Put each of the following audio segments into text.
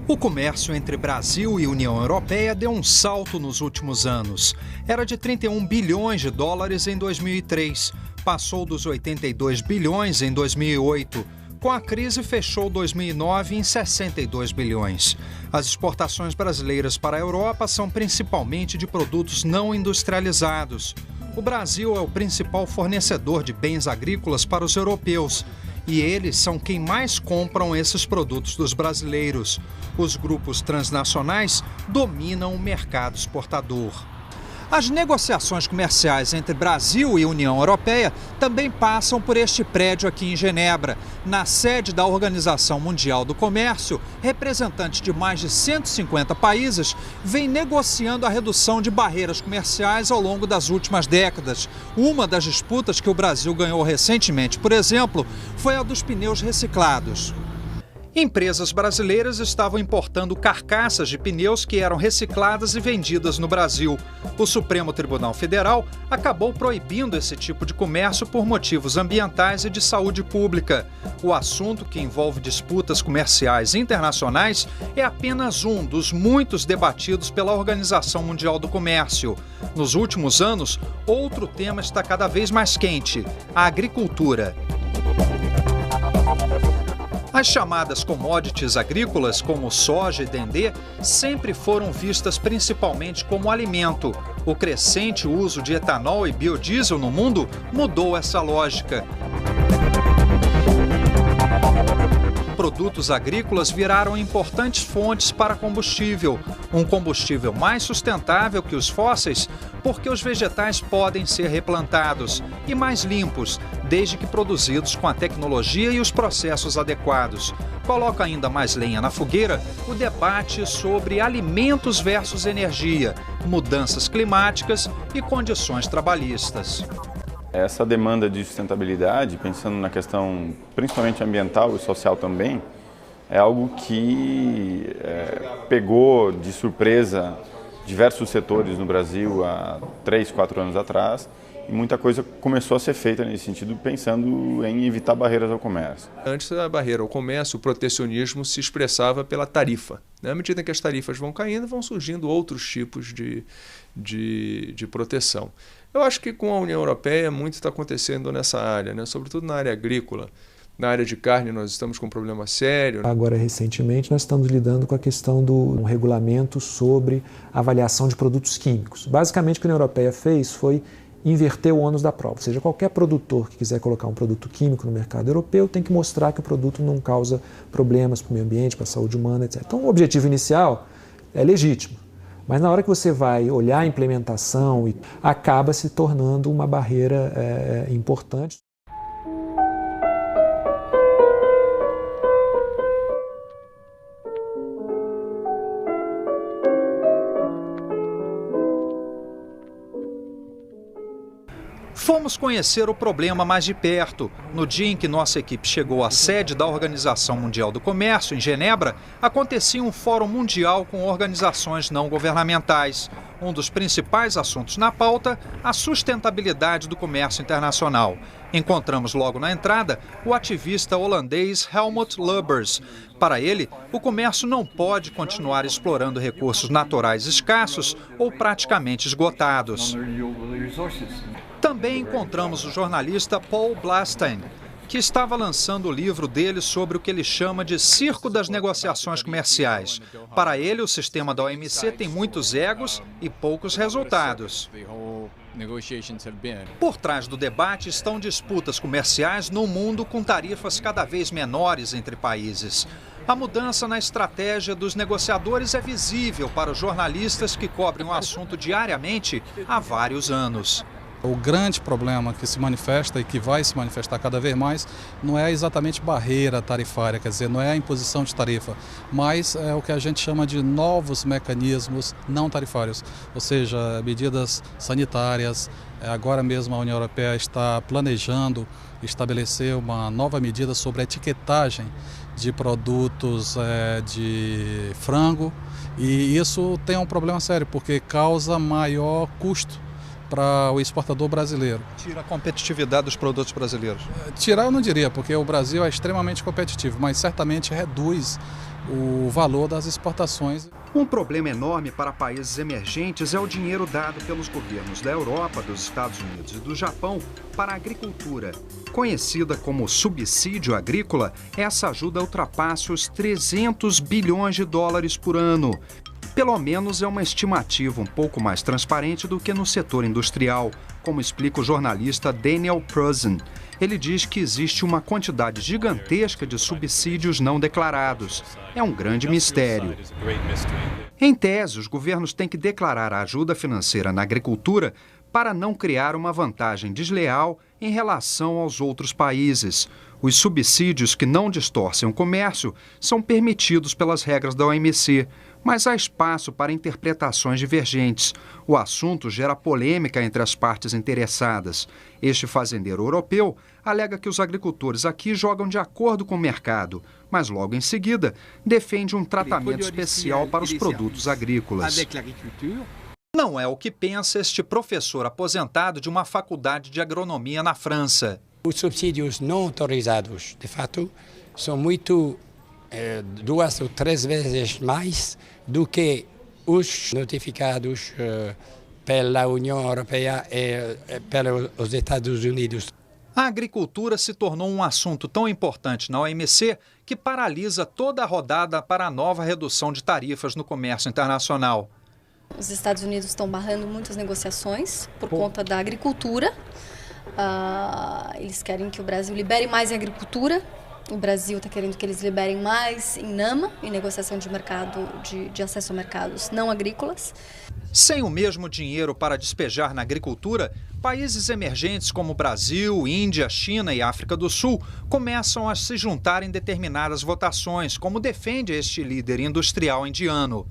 O comércio entre Brasil e União Europeia deu um salto nos últimos anos. Era de 31 bilhões de dólares em 2003, passou dos 82 bilhões em 2008. Com a crise, fechou 2009 em 62 bilhões. As exportações brasileiras para a Europa são principalmente de produtos não industrializados. O Brasil é o principal fornecedor de bens agrícolas para os europeus. E eles são quem mais compram esses produtos dos brasileiros. Os grupos transnacionais dominam o mercado exportador. As negociações comerciais entre Brasil e União Europeia também passam por este prédio aqui em Genebra. Na sede da Organização Mundial do Comércio, representantes de mais de 150 países vêm negociando a redução de barreiras comerciais ao longo das últimas décadas. Uma das disputas que o Brasil ganhou recentemente, por exemplo, foi a dos pneus reciclados. Empresas brasileiras estavam importando carcaças de pneus que eram recicladas e vendidas no Brasil. O Supremo Tribunal Federal acabou proibindo esse tipo de comércio por motivos ambientais e de saúde pública. O assunto, que envolve disputas comerciais internacionais, é apenas um dos muitos debatidos pela Organização Mundial do Comércio. Nos últimos anos, outro tema está cada vez mais quente: a agricultura. As chamadas commodities agrícolas, como soja e dendê, sempre foram vistas principalmente como alimento. O crescente uso de etanol e biodiesel no mundo mudou essa lógica. Produtos agrícolas viraram importantes fontes para combustível. Um combustível mais sustentável que os fósseis, porque os vegetais podem ser replantados, e mais limpos, desde que produzidos com a tecnologia e os processos adequados. Coloca ainda mais lenha na fogueira o debate sobre alimentos versus energia, mudanças climáticas e condições trabalhistas. Essa demanda de sustentabilidade, pensando na questão principalmente ambiental e social também, é algo que pegou de surpresa diversos setores no Brasil há 3, 4 anos atrás, e muita coisa começou a ser feita nesse sentido, pensando em evitar barreiras ao comércio. Antes da barreira ao comércio, o protecionismo se expressava pela tarifa. À medida que as tarifas vão caindo, vão surgindo outros tipos de proteção. Eu acho que com a União Europeia muito está acontecendo nessa área, sobretudo na área agrícola. Na área de carne nós estamos com um problema sério. Agora, recentemente, nós estamos lidando com a questão do regulamento sobre avaliação de produtos químicos. Basicamente, o que a União Europeia fez foi inverter o ônus da prova. Ou seja, qualquer produtor que quiser colocar um produto químico no mercado europeu tem que mostrar que o produto não causa problemas para o meio ambiente, para a saúde humana, etc. Então, o objetivo inicial é legítimo. Mas na hora que você vai olhar a implementação, acaba se tornando uma barreira importante. Fomos conhecer o problema mais de perto. No dia em que nossa equipe chegou à sede da Organização Mundial do Comércio, em Genebra, acontecia um fórum mundial com organizações não governamentais. Um dos principais assuntos na pauta, a sustentabilidade do comércio internacional. Encontramos logo na entrada o ativista holandês Helmut Lubbers. Para ele, o comércio não pode continuar explorando recursos naturais escassos ou praticamente esgotados. Também encontramos o jornalista Paul Blastein, que estava lançando o livro dele sobre o que ele chama de circo das negociações comerciais. Para ele, o sistema da OMC tem muitos egos e poucos resultados. Por trás do debate estão disputas comerciais num mundo com tarifas cada vez menores entre países. A mudança na estratégia dos negociadores é visível para os jornalistas que cobrem o assunto diariamente há vários anos. O grande problema que se manifesta e que vai se manifestar cada vez mais não é exatamente barreira tarifária, quer dizer, não é a imposição de tarifa, mas é o que a gente chama de novos mecanismos não tarifários, ou seja, medidas sanitárias. Agora mesmo a União Europeia está planejando estabelecer uma nova medida sobre a etiquetagem de produtos de frango, e isso tem um problema sério, porque causa maior custo para o exportador brasileiro. Tira a competitividade dos produtos brasileiros? Tirar eu não diria, porque o Brasil é extremamente competitivo, mas certamente reduz o valor das exportações. Um problema enorme para países emergentes é o dinheiro dado pelos governos da Europa, dos Estados Unidos e do Japão para a agricultura. Conhecida como subsídio agrícola, essa ajuda ultrapassa os 300 bilhões de dólares por ano. Pelo menos é uma estimativa um pouco mais transparente do que no setor industrial, como explica o jornalista Daniel Pruzan. Ele diz que existe uma quantidade gigantesca de subsídios não declarados. É um grande mistério. Em tese, os governos têm que declarar a ajuda financeira na agricultura para não criar uma vantagem desleal em relação aos outros países. Os subsídios que não distorcem o comércio são permitidos pelas regras da OMC, mas há espaço para interpretações divergentes. O assunto gera polêmica entre as partes interessadas. Este fazendeiro europeu alega que os agricultores aqui jogam de acordo com o mercado, mas logo em seguida defende um tratamento especial para os produtos agrícolas. Não é o que pensa este professor aposentado de uma faculdade de agronomia na França. Os subsídios não autorizados, de fato, são muito 2 ou 3 vezes mais do que os notificados pela União Europeia e pelos Estados Unidos. A agricultura se tornou um assunto tão importante na OMC que paralisa toda a rodada para a nova redução de tarifas no comércio internacional. Os Estados Unidos estão barrando muitas negociações por conta da agricultura. Eles querem que o Brasil libere mais em agricultura. O Brasil está querendo que eles liberem mais em NAMA, em negociação de mercado, de acesso a mercados não agrícolas. Sem o mesmo dinheiro para despejar na agricultura, países emergentes como Brasil, Índia, China e África do Sul começam a se juntar em determinadas votações, como defende este líder industrial indiano.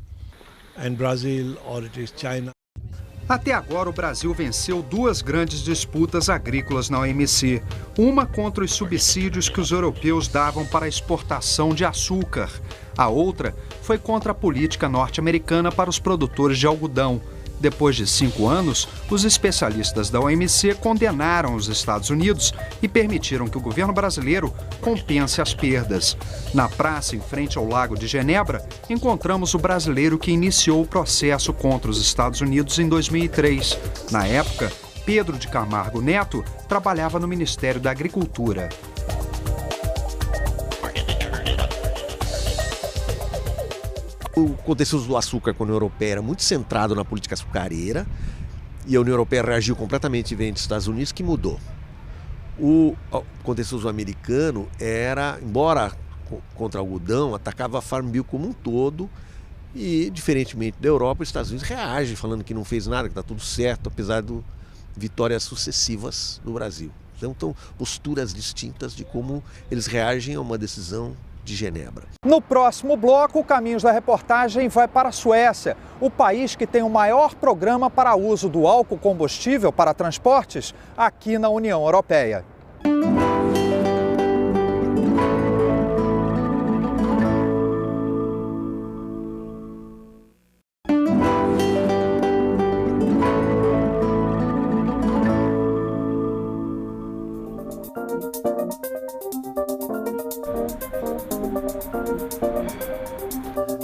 Até agora, o Brasil venceu 2 grandes disputas agrícolas na OMC. Uma contra os subsídios que os europeus davam para a exportação de açúcar. A outra foi contra a política norte-americana para os produtores de algodão. Depois de 5 anos, os especialistas da OMC condenaram os Estados Unidos e permitiram que o governo brasileiro compense as perdas. Na praça, em frente ao Lago de Genebra, encontramos o brasileiro que iniciou o processo contra os Estados Unidos em 2003. Na época, Pedro de Camargo Neto trabalhava no Ministério da Agricultura. O contencioso do açúcar com a União Europeia era muito centrado na política açucareira e a União Europeia reagiu completamente diferente dos Estados Unidos, que mudou. O contencioso americano era, embora contra o algodão, atacava a Farm Bill como um todo e, diferentemente da Europa, os Estados Unidos reagem falando que não fez nada, que está tudo certo, apesar de vitórias sucessivas no Brasil. Então, são posturas distintas de como eles reagem a uma decisão de Genebra. No próximo bloco, o Caminhos da Reportagem vai para a Suécia, o país que tem o maior programa para uso do álcool combustível para transportes aqui na União Europeia.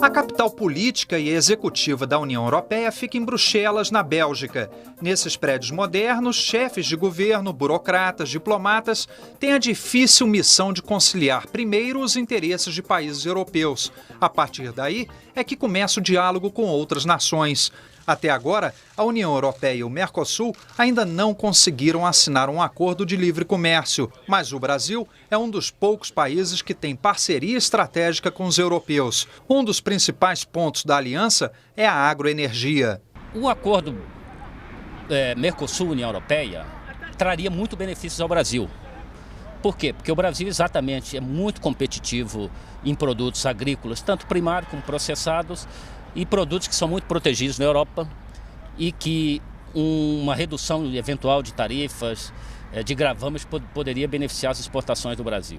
A capital política e executiva da União Europeia fica em Bruxelas, na Bélgica. Nesses prédios modernos, chefes de governo, burocratas, diplomatas têm a difícil missão de conciliar primeiro os interesses de países europeus. A partir daí é que começa o diálogo com outras nações. Até agora, a União Europeia e o Mercosul ainda não conseguiram assinar um acordo de livre comércio, mas o Brasil é um dos poucos países que tem parceria estratégica com os europeus. Um dos principais pontos da aliança é a agroenergia. O acordo Mercosul-União Europeia traria muito benefícios ao Brasil. Por quê? Porque o Brasil exatamente é muito competitivo em produtos agrícolas, tanto primários como processados, e produtos que são muito protegidos na Europa e que uma redução eventual de tarifas, de gravames, poderia beneficiar as exportações do Brasil.